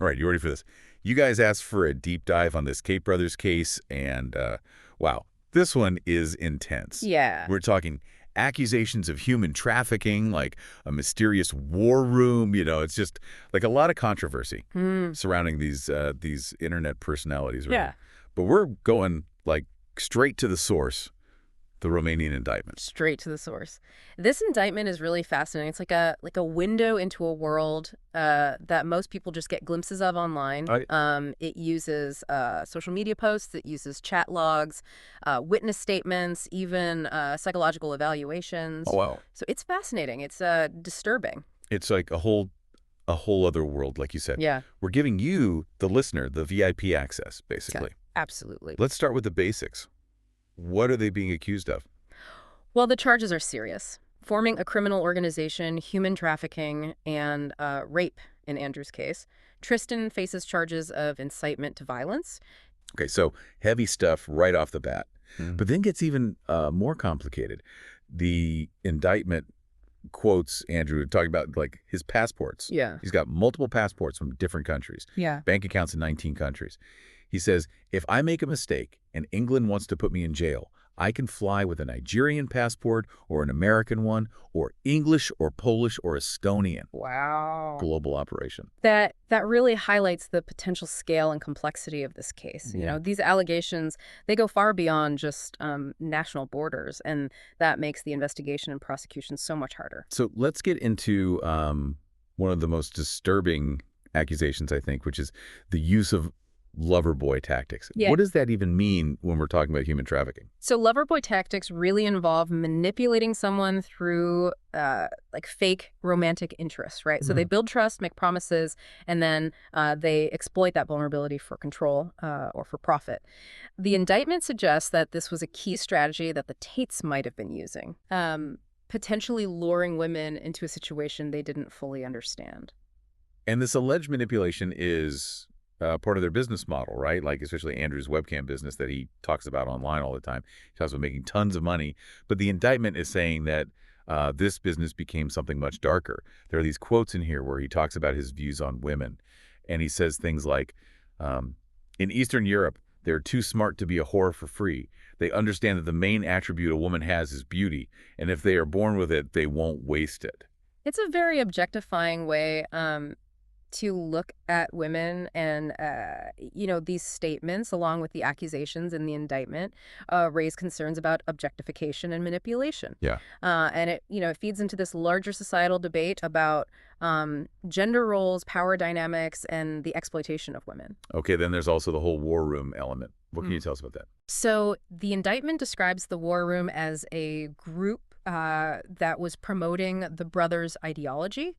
All right, you ready for this? You guys asked for a deep dive on this Kate Brothers case, and wow, this one is intense. Yeah. We're talking accusations of human trafficking, like a mysterious war room. It's just like a lot of controversy surrounding these internet personalities, right? Yeah. But we're going like straight to the source, the Romanian indictment. Straight to the source. This indictment is really fascinating. It's like a window into a world that most people just get glimpses of online. It uses social media posts. It uses chat logs, witness statements, even psychological evaluations. Oh, wow. So it's fascinating. It's disturbing. It's like a whole other world, like you said. Yeah. We're giving you, the listener, the VIP access, basically. Yeah, absolutely. Let's start with the basics. What are they being accused of? Well, the charges are serious. Forming a criminal organization, human trafficking, and rape in Andrew's case. Tristan faces charges of incitement to violence. Okay, so heavy stuff right off the bat. But then gets even more complicated. The indictment quotes Andrew talking about like his passports. Yeah. He's got multiple passports from different countries. Yeah. Bank accounts in 19 countries. He says, if I make a mistake and England wants to put me in jail, I can fly with a Nigerian passport or an American one or English or Polish or Estonian. Wow. Global operation. That really highlights the potential scale and complexity of this case. Yeah. These allegations, they go far beyond just national borders, and that makes the investigation and prosecution so much harder. So let's get into one of the most disturbing accusations, I think, which is the use of lover boy tactics. Yeah. What does that even mean when we're talking about human trafficking? So lover boy tactics really involve manipulating someone through like fake romantic interests, right? So they build trust, make promises, and then they exploit that vulnerability for control or for profit. The indictment suggests that this was a key strategy that the Tates might have been using, potentially luring women into a situation they didn't fully understand. And this alleged manipulation is part of their business model, right? Like especially Andrew's webcam business that he talks about online all the time. He talks about making tons of money. But the indictment is saying that this business became something much darker. There are these quotes in here where he talks about his views on women. And he says things like, in Eastern Europe, they're too smart to be a whore for free. They understand that the main attribute a woman has is beauty. And if they are born with it, they won't waste it. It's a very objectifying way to look at women, and these statements, along with the accusations in the indictment, raise concerns about objectification and manipulation. Yeah. And it feeds into this larger societal debate about gender roles, power dynamics, and the exploitation of women. Okay, then there's also the whole war room element. What can you tell us about that? So the indictment describes the war room as a group that was promoting the brothers' ideology,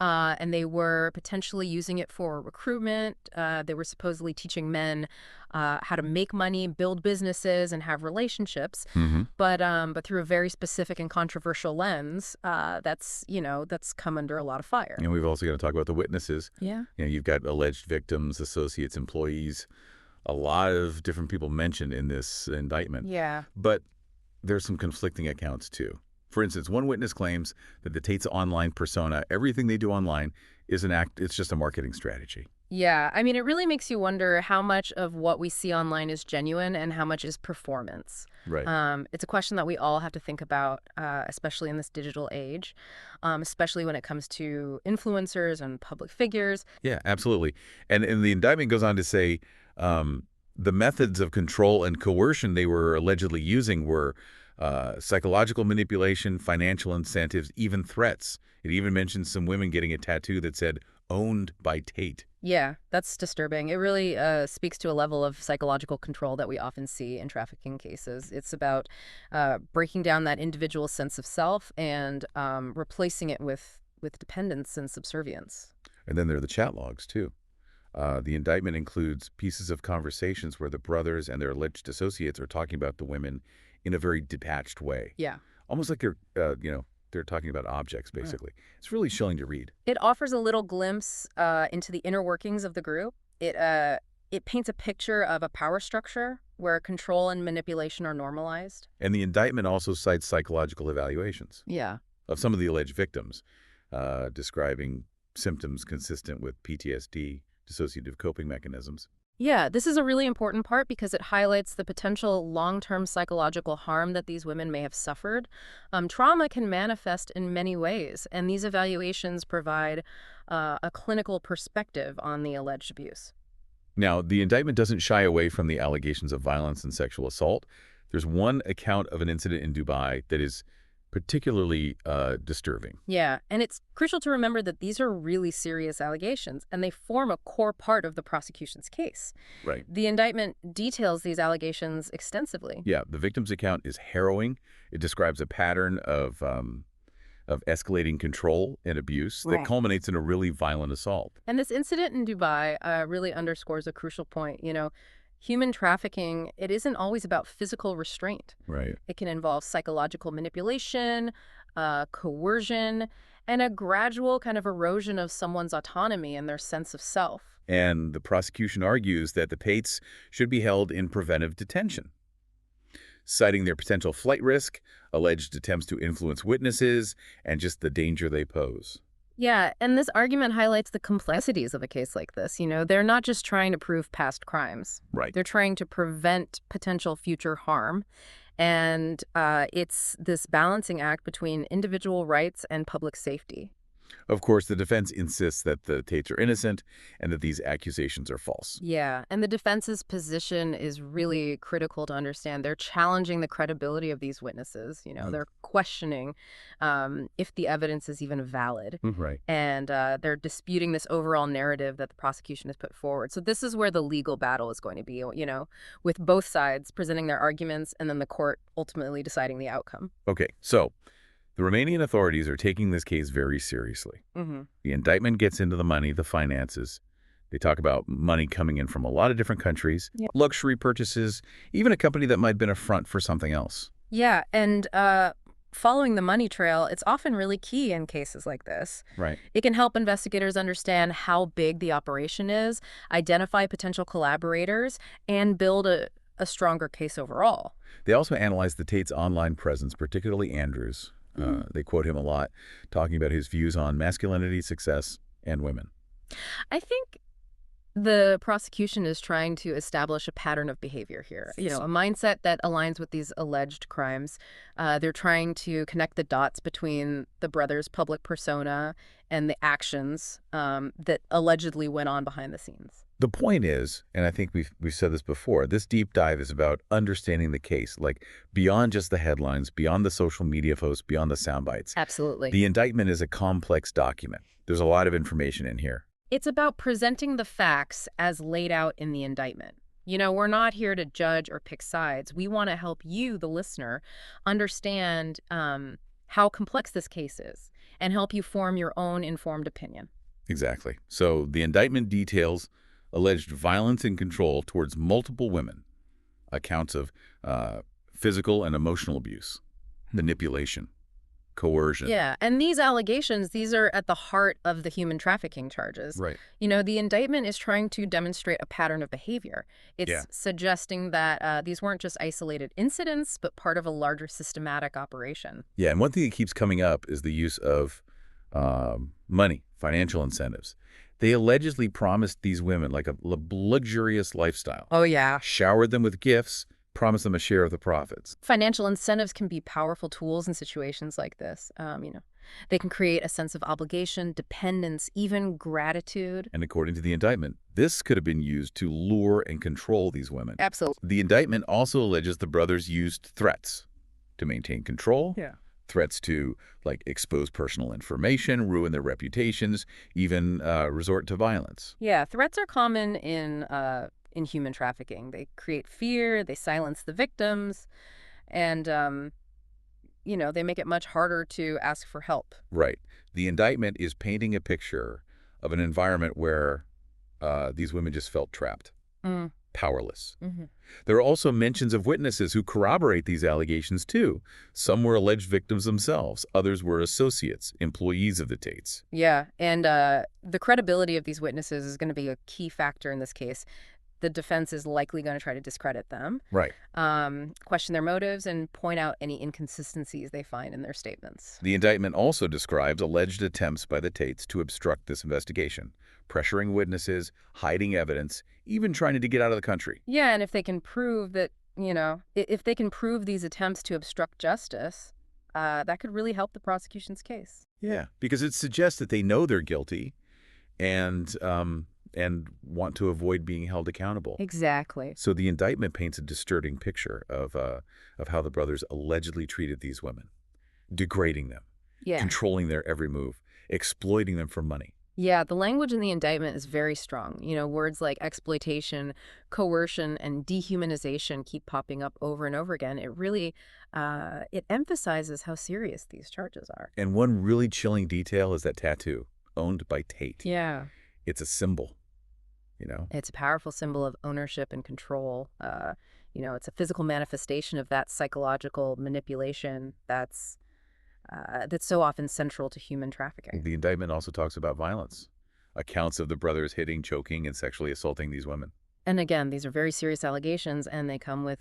and they were potentially using it for recruitment. They were supposedly teaching men how to make money, build businesses, and have relationships. But through a very specific and controversial lens, that's come under a lot of fire. And we've also got to talk about the witnesses. Yeah. You've got alleged victims, associates, employees, a lot of different people mentioned in this indictment. Yeah. But there's some conflicting accounts too. For instance, one witness claims that the Tate's online persona, everything they do online, is an act. It's just a marketing strategy. Yeah. I mean, it really makes you wonder how much of what we see online is genuine and how much is performance. Right. It's a question that we all have to think about, especially in this digital age, especially when it comes to influencers and public figures. Yeah, absolutely. And the indictment goes on to say the methods of control and coercion they were allegedly using were psychological manipulation, financial incentives, even threats. It even mentions some women getting a tattoo that said, "Owned by Tate." Yeah, that's disturbing. It really speaks to a level of psychological control that we often see in trafficking cases. It's about breaking down that individual sense of self and replacing it with dependence and subservience. And then there are the chat logs, too. The indictment includes pieces of conversations where the brothers and their alleged associates are talking about the women in a very detached way. Yeah. Almost like they're talking about objects, basically. It's really chilling to read. It offers a little glimpse into the inner workings of the group. It paints a picture of a power structure where control and manipulation are normalized. And the indictment also cites psychological evaluations Yeah. of some of the alleged victims, describing symptoms consistent with PTSD, dissociative coping mechanisms. Yeah, this is a really important part because it highlights the potential long-term psychological harm that these women may have suffered. Trauma can manifest in many ways, and these evaluations provide a clinical perspective on the alleged abuse. Now, the indictment doesn't shy away from the allegations of violence and sexual assault. There's one account of an incident in Dubai that is particularly disturbing. Yeah, and it's crucial to remember that these are really serious allegations, and they form a core part of the prosecution's case. Right. The indictment details these allegations extensively. Yeah, the victim's account is harrowing. It describes a pattern of escalating control and abuse that culminates in a really violent assault. And this incident in Dubai really underscores a crucial point. Human trafficking, it isn't always about physical restraint. Right. It can involve psychological manipulation, coercion, and a gradual kind of erosion of someone's autonomy and their sense of self. And the prosecution argues that the Tates should be held in preventive detention, citing their potential flight risk, alleged attempts to influence witnesses, and just the danger they pose. Yeah, and this argument highlights the complexities of a case like this. They're not just trying to prove past crimes. Right. They're trying to prevent potential future harm. And it's this balancing act between individual rights and public safety. Of course, the defense insists that the Tates are innocent and that these accusations are false. Yeah, and the defense's position is really critical to understand. They're challenging the credibility of these witnesses. They're questioning if the evidence is even valid. Right. And they're disputing this overall narrative that the prosecution has put forward. So this is where the legal battle is going to be, with both sides presenting their arguments and then the court ultimately deciding the outcome. Okay, so the Romanian authorities are taking this case very seriously. The indictment gets into the money, the finances. They talk about money coming in from a lot of different countries, luxury purchases, even a company that might have been a front for something else. Yeah, and following the money trail, it's often really key in cases like this. Right. It can help investigators understand how big the operation is, identify potential collaborators, and build a stronger case overall. They also analyze the Tate's online presence, particularly Andrew's. They quote him a lot, talking about his views on masculinity, success, and women. I think the prosecution is trying to establish a pattern of behavior here, a mindset that aligns with these alleged crimes. They're trying to connect the dots between the brother's public persona and the actions that allegedly went on behind the scenes. The point is, and I think we've said this before, this deep dive is about understanding the case, like beyond just the headlines, beyond the social media posts, beyond the sound bites. Absolutely. The indictment is a complex document. There's a lot of information in here. It's about presenting the facts as laid out in the indictment. We're not here to judge or pick sides. We want to help you, the listener, understand how complex this case is and help you form your own informed opinion. Exactly. So the indictment details alleged violence and control towards multiple women, accounts of physical and emotional abuse, manipulation, coercion. Yeah, and these allegations, these are at the heart of the human trafficking charges. Right. The indictment is trying to demonstrate a pattern of behavior. It's suggesting that these weren't just isolated incidents, but part of a larger systematic operation. Yeah, and one thing that keeps coming up is the use of money, financial incentives. They allegedly promised these women like a luxurious lifestyle. Oh, yeah. Showered them with gifts, promised them a share of the profits. Financial incentives can be powerful tools in situations like this. They can create a sense of obligation, dependence, even gratitude. And according to the indictment, this could have been used to lure and control these women. Absolutely. The indictment also alleges the brothers used threats to maintain control. Yeah. Threats to, expose personal information, ruin their reputations, even resort to violence. Yeah, threats are common in human trafficking. They create fear, they silence the victims, and, they make it much harder to ask for help. Right. The indictment is painting a picture of an environment where these women just felt trapped, powerless. There are also mentions of witnesses who corroborate these allegations, too. Some were alleged victims themselves. Others were associates, employees of the Tates. Yeah, and the credibility of these witnesses is going to be a key factor in this case. the defense is likely going to try to discredit them, Right. question their motives, and point out any inconsistencies they find in their statements. The indictment also describes alleged attempts by the Tates to obstruct this investigation, pressuring witnesses, hiding evidence, even trying to get out of the country. Yeah, and if they can prove that, if they can prove these attempts to obstruct justice, that could really help the prosecution's case. Yeah, because it suggests that they know they're guilty and want to avoid being held accountable. Exactly. So the indictment paints a disturbing picture of how the brothers allegedly treated these women, degrading them, Yeah. controlling their every move, exploiting them for money. Yeah, the language in the indictment is very strong. Words like exploitation, coercion, and dehumanization keep popping up over and over again. It really, it emphasizes how serious these charges are. And one really chilling detail is that tattoo, owned by Tate. Yeah. It's a symbol, It's a powerful symbol of ownership and control. It's a physical manifestation of that psychological manipulation that's so often central to human trafficking. The indictment also talks about violence, accounts of the brothers hitting, choking, and sexually assaulting these women. And again, these are very serious allegations, and they come with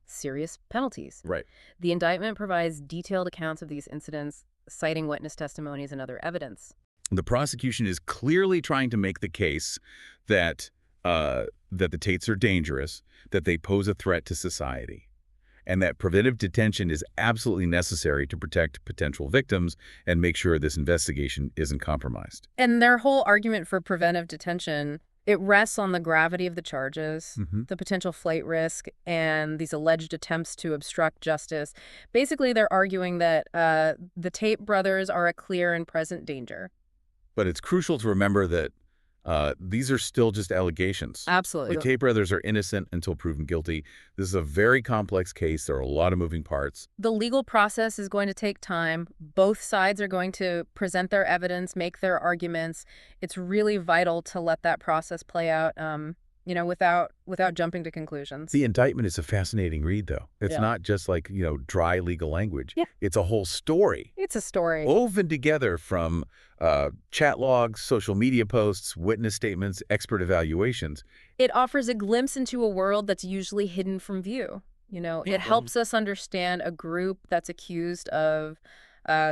serious penalties. Right. The indictment provides detailed accounts of these incidents, citing witness testimonies and other evidence. The prosecution is clearly trying to make the case that the Tates are dangerous, that they pose a threat to society, and that preventive detention is absolutely necessary to protect potential victims and make sure this investigation isn't compromised. And their whole argument for preventive detention, it rests on the gravity of the charges, the potential flight risk, and these alleged attempts to obstruct justice. Basically, they're arguing that the Tate brothers are a clear and present danger. But it's crucial to remember that these are still just allegations. Absolutely. The Tate brothers are innocent until proven guilty. This is a very complex case. There are a lot of moving parts. The legal process is going to take time. Both sides are going to present their evidence, make their arguments. It's really vital to let that process play out, without jumping to conclusions. The indictment is a fascinating read, though. It's not just like, dry legal language. Yeah. It's a whole story. It's a story. Woven together from chat logs, social media posts, witness statements, expert evaluations. It offers a glimpse into a world that's usually hidden from view. It helps us understand a group that's accused of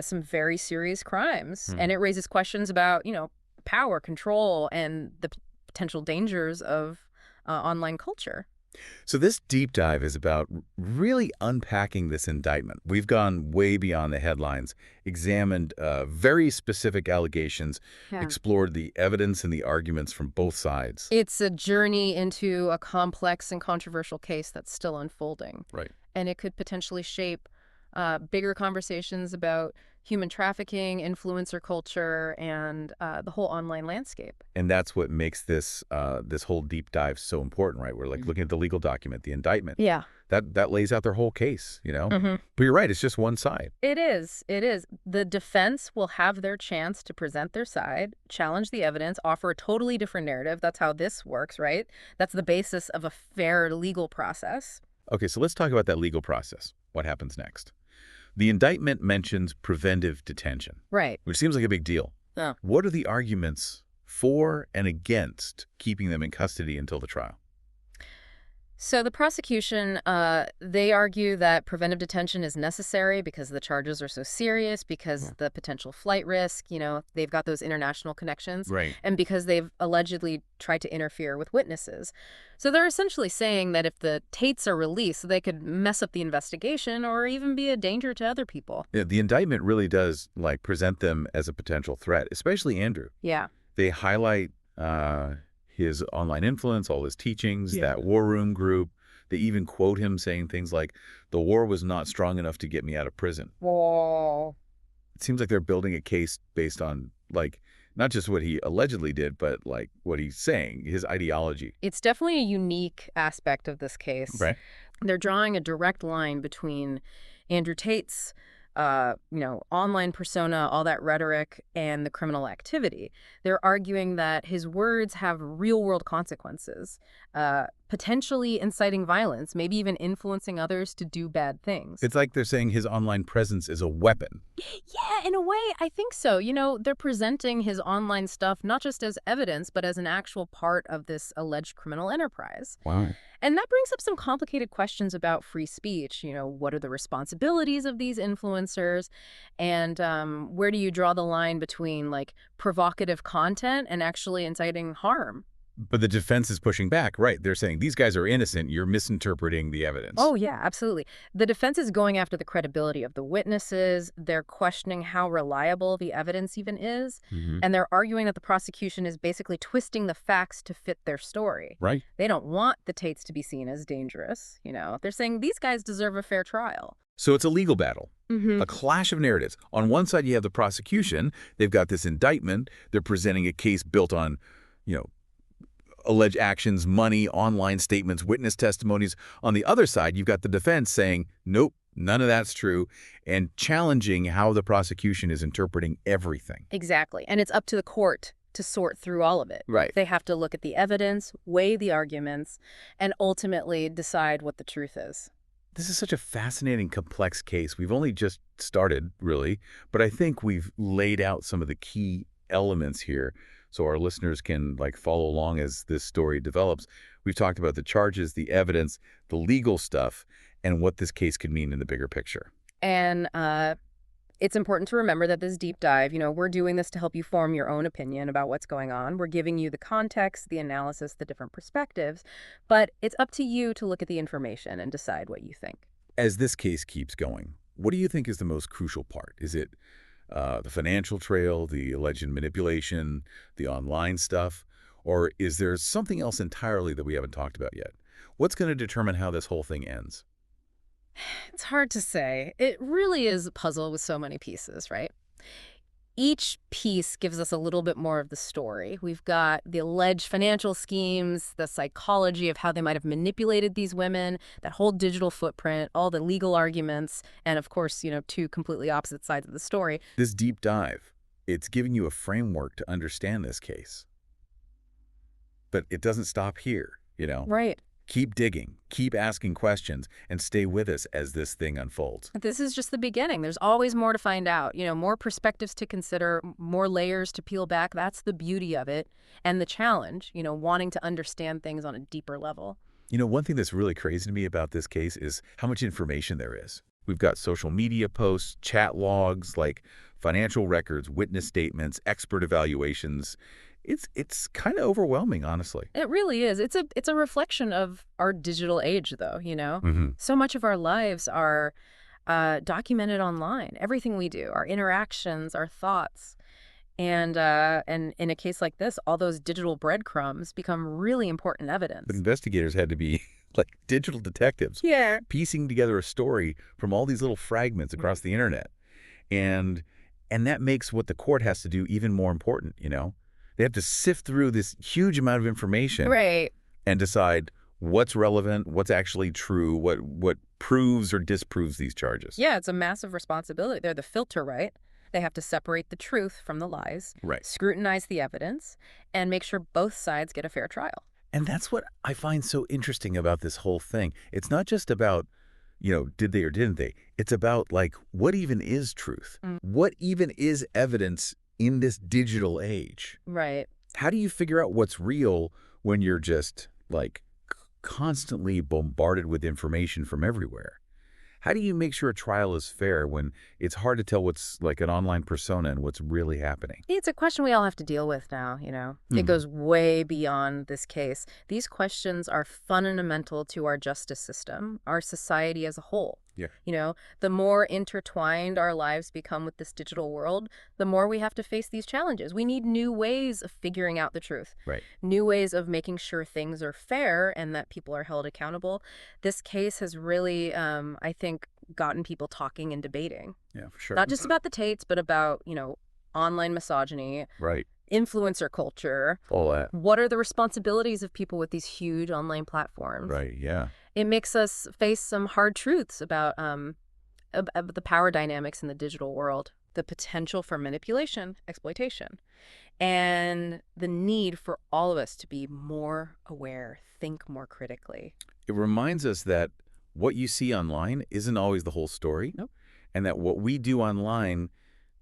some very serious crimes. And it raises questions about, power, control, and the potential dangers of online culture. So this deep dive is about really unpacking this indictment. We've gone way beyond the headlines, examined very specific allegations, explored the evidence and the arguments from both sides. It's a journey into a complex and controversial case that's still unfolding. Right. And it could potentially shape bigger conversations about human trafficking, influencer culture, and the whole online landscape. And that's what makes this this whole deep dive so important, right? We're like looking at the legal document, the indictment. Yeah. That lays out their whole case, But you're right, it's just one side. It is. It is. The defense will have their chance to present their side, challenge the evidence, offer a totally different narrative. That's how this works, right? That's the basis of a fair legal process. Okay, so let's talk about that legal process. What happens next? The indictment mentions preventive detention. Right. Which seems like a big deal. Yeah. What are the arguments for and against keeping them in custody until the trial? So the prosecution, they argue that preventive detention is necessary because the charges are so serious, because the potential flight risk, they've got those international connections. Right. And because they've allegedly tried to interfere with witnesses. So they're essentially saying that if the Tates are released, they could mess up the investigation or even be a danger to other people. Yeah, the indictment really does present them as a potential threat, especially Andrew. Yeah. They highlight his online influence, all his teachings, that war room group. They even quote him saying things like, "The war was not strong enough to get me out of prison." Whoa. It seems like they're building a case based on, not just what he allegedly did, but, what he's saying, his ideology. It's definitely a unique aspect of this case. Right. They're drawing a direct line between Andrew Tate's online persona, all that rhetoric, and the criminal activity. They're arguing that his words have real-world consequences, potentially inciting violence, maybe even influencing others to do bad things. It's like they're saying his online presence is a weapon. Yeah, in a way, I think so. They're presenting his online stuff not just as evidence, but as an actual part of this alleged criminal enterprise. Wow. And that brings up some complicated questions about free speech. What are the responsibilities of these influencers? And where do you draw the line between, like, provocative content and actually inciting harm? But the defense is pushing back, right? They're saying these guys are innocent. You're misinterpreting the evidence. Oh, yeah, absolutely. The defense is going after the credibility of the witnesses. They're questioning how reliable the evidence even is. Hmm. And they're arguing that the prosecution is basically twisting the facts to fit their story. Right. They don't want the Tates to be seen as dangerous. They're saying these guys deserve a fair trial. So it's a legal battle, Mm-hmm. a clash of narratives. On one side, you have the prosecution. They've got this indictment. They're presenting a case built on, you know, alleged actions, money, online statements, witness testimonies. On the other side, you've got the defense saying, nope, none of that's true, and challenging how the prosecution is interpreting everything. Exactly. And it's up to the court to sort through all of it. Right. They have to look at the evidence, weigh the arguments, and ultimately decide what the truth is. This is such a fascinating, complex case. We've only just started, really, but I think we've laid out some of the key elements here so our listeners can follow along as this story develops. We've talked about the charges, the evidence, the legal stuff, and what this case could mean in the bigger picture. And it's important to remember that this deep dive, we're doing this to help you form your own opinion about what's going on. We're giving you the context, the analysis, the different perspectives, but it's up to you to look at the information and decide what you think. As this case keeps going, what do you think is the most crucial part? Is it the financial trail, the alleged manipulation, the online stuff, or is there something else entirely that we haven't talked about yet? What's going to determine how this whole thing ends? It's hard to say. It really is a puzzle with so many pieces, right? Each piece gives us a little bit more of the story. We've got the alleged financial schemes, the psychology of how they might have manipulated these women, that whole digital footprint, all the legal arguments, and of course, two completely opposite sides of the story. This deep dive, it's giving you a framework to understand this case. But it doesn't stop here, Right. Keep digging, keep asking questions, and stay with us as this thing unfolds. This is just the beginning. There's always more to find out, more perspectives to consider, more layers to peel back. That's the beauty of it and the challenge, wanting to understand things on a deeper level. One thing that's really crazy to me about this case is how much information there is. We've got social media posts, chat logs, financial records, witness statements, expert evaluations. It's kind of overwhelming, honestly. It really is. It's a reflection of our digital age, though, Mm-hmm. So much of our lives are documented online. Everything we do, our interactions, our thoughts. And in a case like this, all those digital breadcrumbs become really important evidence. But investigators had to be like digital detectives, Yeah. piecing together a story from all these little fragments across the internet. And that makes what the court has to do even more important, They have to sift through this huge amount of information Right. and decide what's relevant, what's actually true, what proves or disproves these charges. Yeah, it's a massive responsibility. They're the filter, right? They have to separate the truth from the lies, Right. scrutinize the evidence, and make sure both sides get a fair trial. And that's what I find so interesting about this whole thing. It's not just about, did they or didn't they? It's about, what even is truth? Mm. What even is evidence in this digital age? Right. How do you figure out what's real when you're just, constantly bombarded with information from everywhere? How do you make sure a trial is fair when it's hard to tell what's an online persona and what's really happening? It's a question we all have to deal with now, It goes way beyond this case. These questions are fundamental to our justice system, our society as a whole. Yeah. The more intertwined our lives become with this digital world, the more we have to face these challenges. We need new ways of figuring out the truth. Right. New ways of making sure things are fair and that people are held accountable. This case has really, I think, gotten people talking and debating. Yeah, for sure. Not just about the Tates, but about, online misogyny, Right. influencer culture. All that. What are the responsibilities of people with these huge online platforms? Right, yeah. It makes us face some hard truths about the power dynamics in the digital world. the potential for manipulation, exploitation, and the need for all of us to be more aware, think more critically. It reminds us that what you see online isn't always the whole story, Nope. and that what we do online,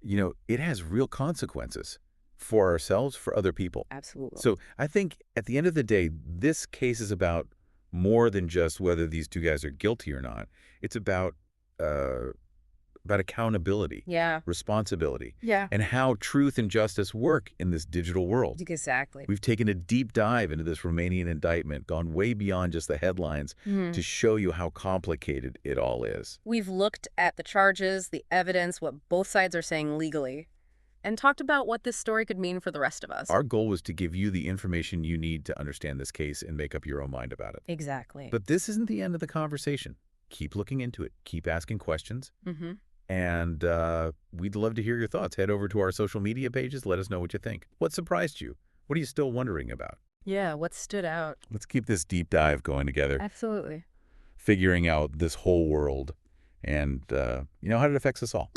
it has real consequences for ourselves, for other people. Absolutely. So I think at the end of the day, this case is about more than just whether these two guys are guilty or not. It's about accountability, Yeah. responsibility, Yeah. and how truth and justice work in this digital world. Exactly. We've taken a deep dive into this Romanian indictment, gone way beyond just the headlines to show you how complicated it all is. We've looked at the charges, the evidence, what both sides are saying legally, and talked about what this story could mean for the rest of us. Our goal was to give you the information you need to understand this case and make up your own mind about it. Exactly. But this isn't the end of the conversation. Keep looking into it. Keep asking questions. Mm-hmm. And we'd love to hear your thoughts. Head over to our social media pages. Let us know what you think. What surprised you? What are you still wondering about? Yeah, what stood out? Let's keep this deep dive going together, Absolutely. figuring out this whole world and, how it affects us all.